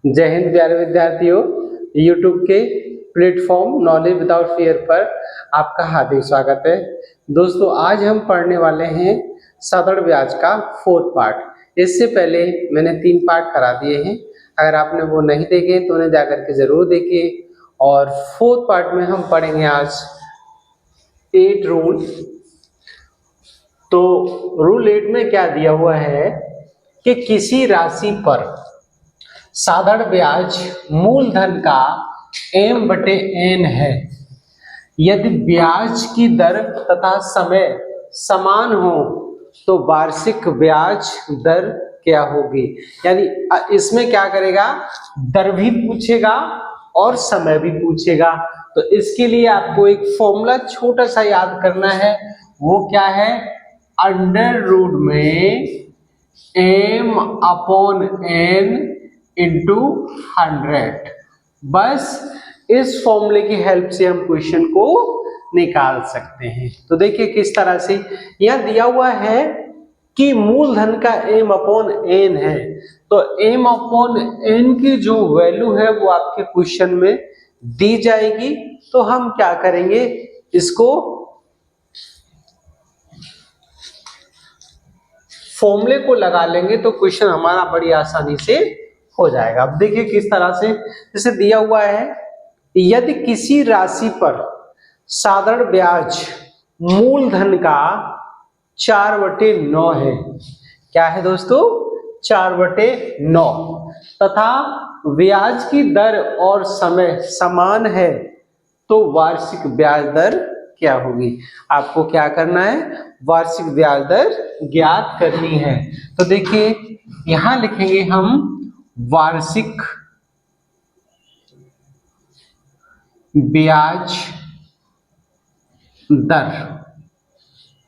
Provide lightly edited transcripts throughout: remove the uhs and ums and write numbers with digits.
जय हिंद प्यारे विद्यार्थियों, यूट्यूब के प्लेटफॉर्म नॉलेज विदाउट फियर पर आपका हार्दिक स्वागत है। दोस्तों, आज हम पढ़ने वाले हैं साधारण ब्याज का 4th पार्ट। इससे पहले मैंने 3 पार्ट करा दिए हैं। अगर आपने वो नहीं देखे तो उन्हें जाकर के जरूर देखिए। और 4th पार्ट में हम पढ़ेंगे आज 8 रूल। तो रूल 8 में क्या दिया हुआ है कि किसी राशि पर साधारण ब्याज मूलधन का m/n है यदि ब्याज की दर तथा समय समान हो तो वार्षिक ब्याज दर क्या होगी। यानी इसमें क्या करेगा, दर भी पूछेगा और समय भी पूछेगा। तो इसके लिए आपको एक फॉर्मूला छोटा सा याद करना है। वो क्या है, अंडर रूट में m/n इंटू 100। बस इस फॉर्मूले की हेल्प से हम क्वेश्चन को निकाल सकते हैं। तो देखिए किस तरह से यह दिया हुआ है कि मूलधन का m/n है। तो m/n की जो वैल्यू है वो आपके क्वेश्चन में दी जाएगी। तो हम क्या करेंगे, इसको फॉर्मूले को लगा लेंगे तो क्वेश्चन हमारा बड़ी आसानी से हो जाएगा। अब देखिए किस तरह से, जैसे दिया हुआ है, यदि किसी राशि पर साधारण ब्याज मूलधन का 4/9 है। क्या है दोस्तों, 4/9 तथा ब्याज की दर और समय समान है तो वार्षिक ब्याज दर क्या होगी। आपको क्या करना है, वार्षिक ब्याज दर ज्ञात करनी है। तो देखिए यहां लिखेंगे हम वार्षिक ब्याज दर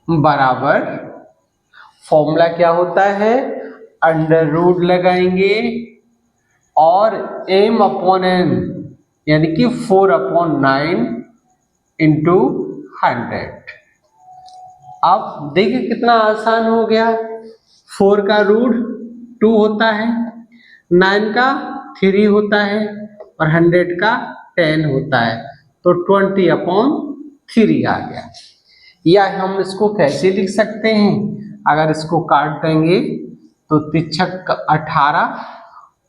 बराबर, फॉर्मूला क्या होता है, अंडर रूट लगाएंगे और m/n यानी कि 4/9 इंटू 100। अब देखिए कितना आसान हो गया। 4 का रूट 2 होता है, 9 का 3 होता है और 100 का 10 होता है। तो 20/3 आ गया। या हम इसको कैसे लिख सकते हैं, अगर इसको काट देंगे तो 18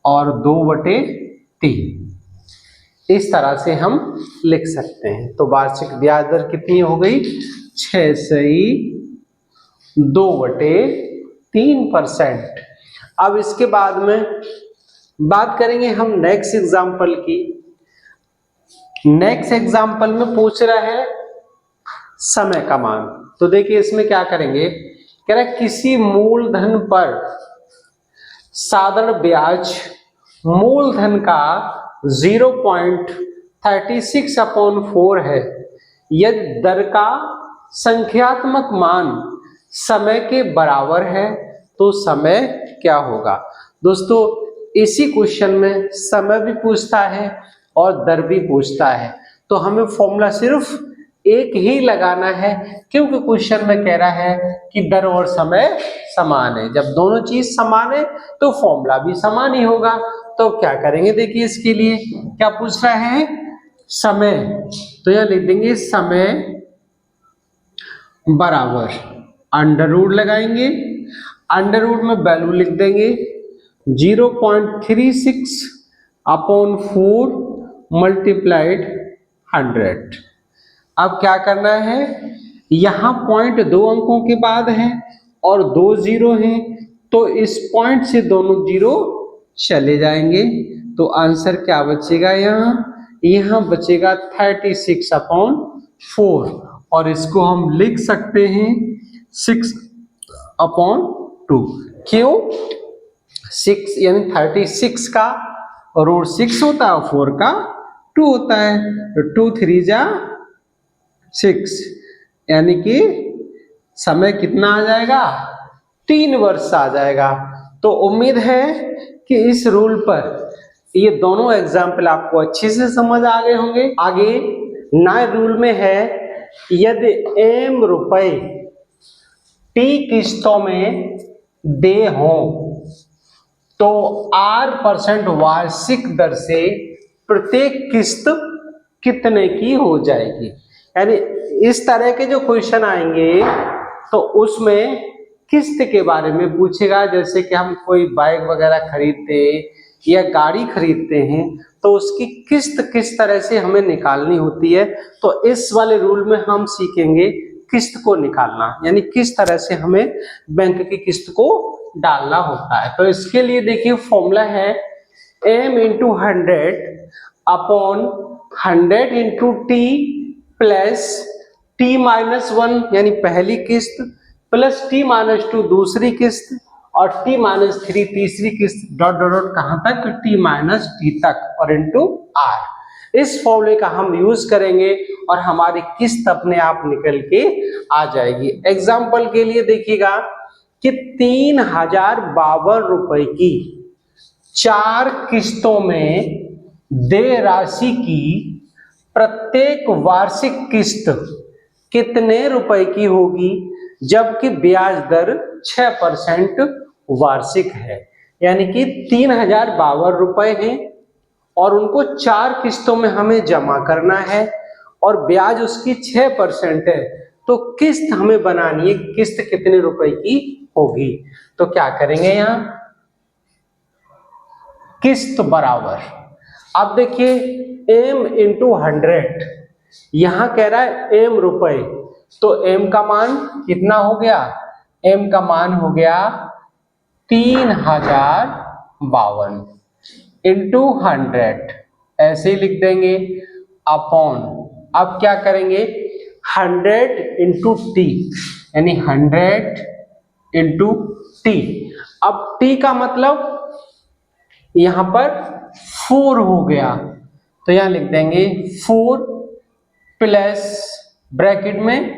और 2/3 इस तरह से हम लिख सकते हैं। तो वार्षिक ब्याज दर कितनी हो गई, 2/3%। अब इसके बाद में बात करेंगे हम नेक्स्ट एग्जाम्पल की। नेक्स्ट एग्जाम्पल में पूछ रहा है समय का मान। तो देखिए इसमें क्या करेंगे, कह रहा है किसी मूलधन पर साधारण ब्याज मूलधन का 0.36/4 है यदि दर का संख्यात्मक मान समय के बराबर है तो समय क्या होगा। दोस्तों, इसी क्वेश्चन में समय भी पूछता है और दर भी पूछता है। तो हमें फॉर्मूला सिर्फ एक ही लगाना है, क्योंकि क्वेश्चन में कह रहा है कि दर और समय समान है। जब दोनों चीज समान है तो फॉर्मूला भी समान ही होगा। तो क्या करेंगे, देखिए इसके लिए क्या पूछ रहा है, समय। तो यह लिख देंगे समय बराबर, अंडर रूट लगाएंगे, अंडर रूट में वैल्यू लिख देंगे 0.36/4 मल्टीप्लाइड 100। अब क्या करना है, यहां पॉइंट 2 अंकों के बाद है और 2 जीरो हैं, तो इस पॉइंट से दोनों जीरो चले जाएंगे। तो आंसर क्या बचेगा, यहां बचेगा 36/4 और इसको हम लिख सकते हैं 6/2। क्यों, 6 यानी 36 का रूट 6 होता है और 4 का 2 होता है। तो 2 3 जा 6 यानी कि समय कितना आ जाएगा, 3 वर्ष आ जाएगा। तो उम्मीद है कि इस रूल पर ये दोनों एग्जाम्पल आपको अच्छे से समझ आ गए होंगे। आगे नए रूल में है, यदि m रुपए t किस्तों में दे हो तो R% वार्षिक दर से प्रत्येक किस्त कितने की हो जाएगी। यानी इस तरह के जो क्वेश्चन आएंगे तो उसमें किस्त के बारे में पूछेगा, जैसे कि हम कोई बाइक वगैरह खरीदते या गाड़ी खरीदते हैं तो उसकी किस्त किस तरह से हमें निकालनी होती है। तो इस वाले रूल में हम सीखेंगे किस्त को निकालना, यानी किस तरह से हमें बैंक की किस्त को डालना होता है। तो इसके लिए देखिए फॉर्मूला है m into 100 upon 100 into T plus t-1 यानी पहली किस्त प्लस t-2 दूसरी किस्त और t-3 तीसरी किस्त डॉट डॉट डॉट कहां तक t-t तक और इंटू r। इस फॉर्मूले का हम यूज करेंगे और हमारी किस्त अपने आप निकल के आ जाएगी। एग्जाम्पल के लिए देखिएगा कि 3052 रुपए की 4 किस्तों में देय राशि की प्रत्येक वार्षिक किस्त कितने रुपए की होगी, जबकि ब्याज दर 6% वार्षिक है। यानी कि 3052 रुपए हैं और उनको 4 किस्तों में हमें जमा करना है और ब्याज उसकी 6% है। तो किस्त हमें बनानी है, किस्त कितने रुपए की होगी। तो क्या करेंगे यहाँ किस्त बराबर, अब देखिए m इंटू 100, यहां कह रहा है m रुपए, तो m का मान कितना हो गया, m का मान हो गया 3052 इंटू 100 ऐसे ही लिख देंगे अपॉन, अब क्या करेंगे 100 इंटू टी यानी 100 इंटू टी। अब टी का मतलब यहां पर 4 हो गया, तो यहां लिख देंगे 4 प्लस ब्रैकेट में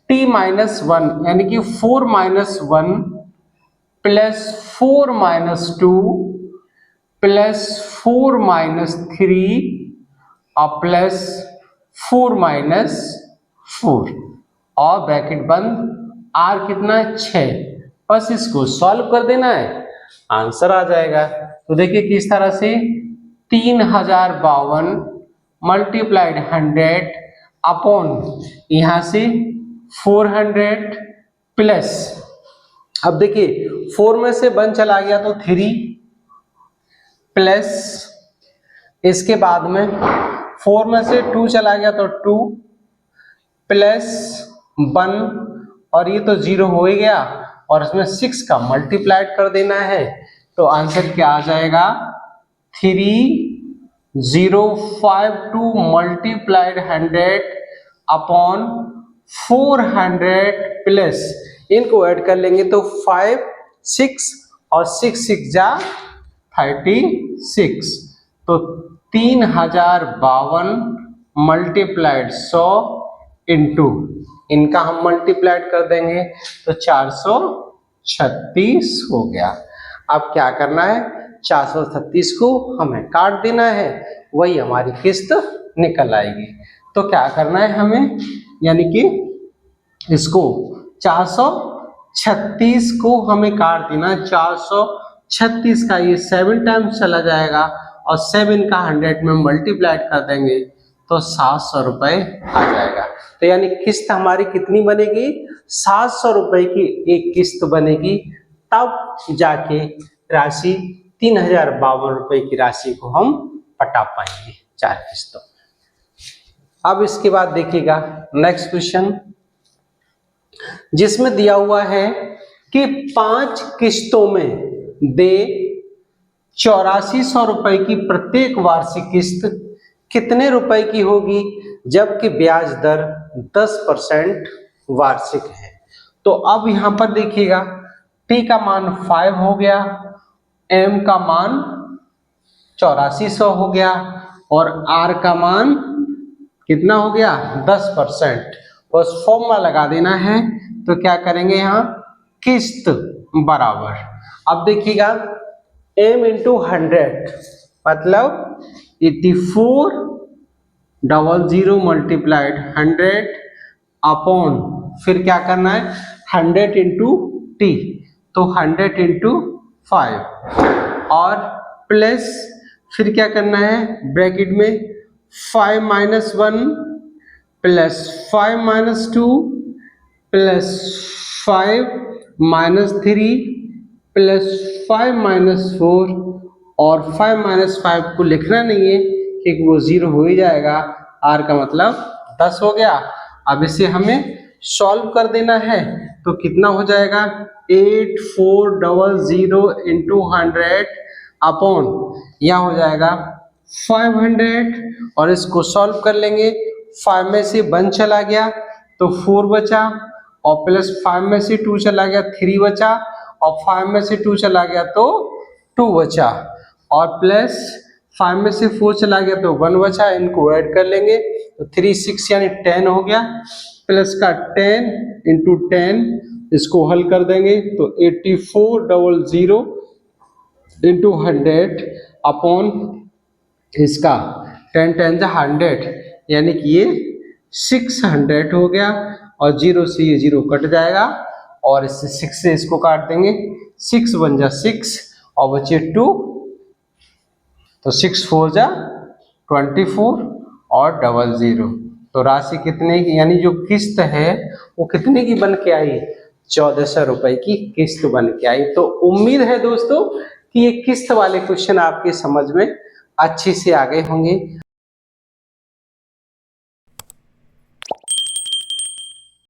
t-1 यानी कि 4-1 प्लस 4-2 प्लस 4-3 और प्लस 4-4 और ब्रैकेट बंद, r कितना है 6। बस इसको सॉल्व कर देना है, आंसर आ जाएगा। तो देखिए किस तरह से 3052 मल्टीप्लाइड 100 अपॉन यहां से 400 प्लस, अब देखिए 4 में से 1 चला गया तो 3 प्लस, इसके बाद में 4 में से 2 चला गया तो 2 प्लस 1 और ये तो 0 हो ही गया और इसमें 6 का मल्टीप्लाइड कर देना है। तो आंसर क्या आ जाएगा 3052 मल्टीप्लाइड 100 अपॉन 400 प्लस, इनको ऐड कर लेंगे तो 5 6 और 6 6 जा 36, तो 3052 मल्टीप्लाइड 100 इंटू इनका हम मल्टीप्लाइड कर देंगे तो 436 हो गया। अब क्या करना है 436 को हमें काट देना है, वही हमारी किस्त निकल आएगी। तो क्या करना है हमें, यानी कि इसको 436 को हमें काट देना, 436 का ये 7 टाइम्स चला जाएगा और 7 का 100 में मल्टीप्लाइड कर देंगे तो 700 रुपए आ जाएगा। तो यानी किस्त हमारी कितनी बनेगी 700 रुपए की एक किस्त बनेगी, तब जाके राशि 3052 रुपए की राशि को हम पटा पाएंगे 4 किस्तों। अब इसके बाद देखिएगा नेक्स्ट क्वेश्चन, जिसमें दिया हुआ है कि 5 किस्तों में दे 8400 रुपए की प्रत्येक वार्षिक किस्त कितने रुपए की होगी, जबकि ब्याज दर 10% वार्षिक है। तो अब यहां पर देखिएगा t का मान 5 हो गया, m का मान 8400 हो गया और r का मान कितना हो गया 10%। बस फॉर्मूला लगा देना है। तो क्या करेंगे यहाँ किस्त बराबर, अब देखिएगा m इंटू 100 मतलब 8400 मल्टीप्लाइड 100 अपॉन फिर क्या करना है 100 इंटू टी, तो 100 इंटू 5 और प्लस फिर क्या करना है ब्रैकेट में 5 minus 1 plus 5 minus 2 plus 5 minus 3 plus 5 minus 4 और 5 माइनस 5 को लिखना नहीं है क्योंकि वो 0 हो ही जाएगा। r का मतलब 10 हो गया। अब इसे हमें सॉल्व कर देना है तो कितना हो जाएगा 8400 इंटू 100 अपॉन यह हो जाएगा 500 और इसको सॉल्व कर लेंगे। 5 में से 1 चला गया तो 4 बचा और प्लस 5 में से 2 चला गया 3 बचा और 5 में से 2 चला गया तो 2 बचा और प्लस 5 में से 4 चला गया तो 1 बचा। इनको ऐड कर लेंगे तो 3 6 यानी 10 हो गया प्लस का 10 इंटू 10 इसको हल कर देंगे तो 8400 इंटू 100 अपॉन इसका 10 10 जा 100 यानी कि ये 600 हो गया और 0 से ये 0 कट जाएगा और इससे 6 से इसको काट देंगे 6 1 जा 6 और बचे 2 तो 6 4 जा 24 और 00 तो राशि कितने की यानी जो किस्त है वो कितने की बन के आई 1400 रुपए की किस्त बन के आई। तो उम्मीद है दोस्तों कि ये किस्त वाले क्वेश्चन आपके समझ में अच्छे से आ गए होंगे।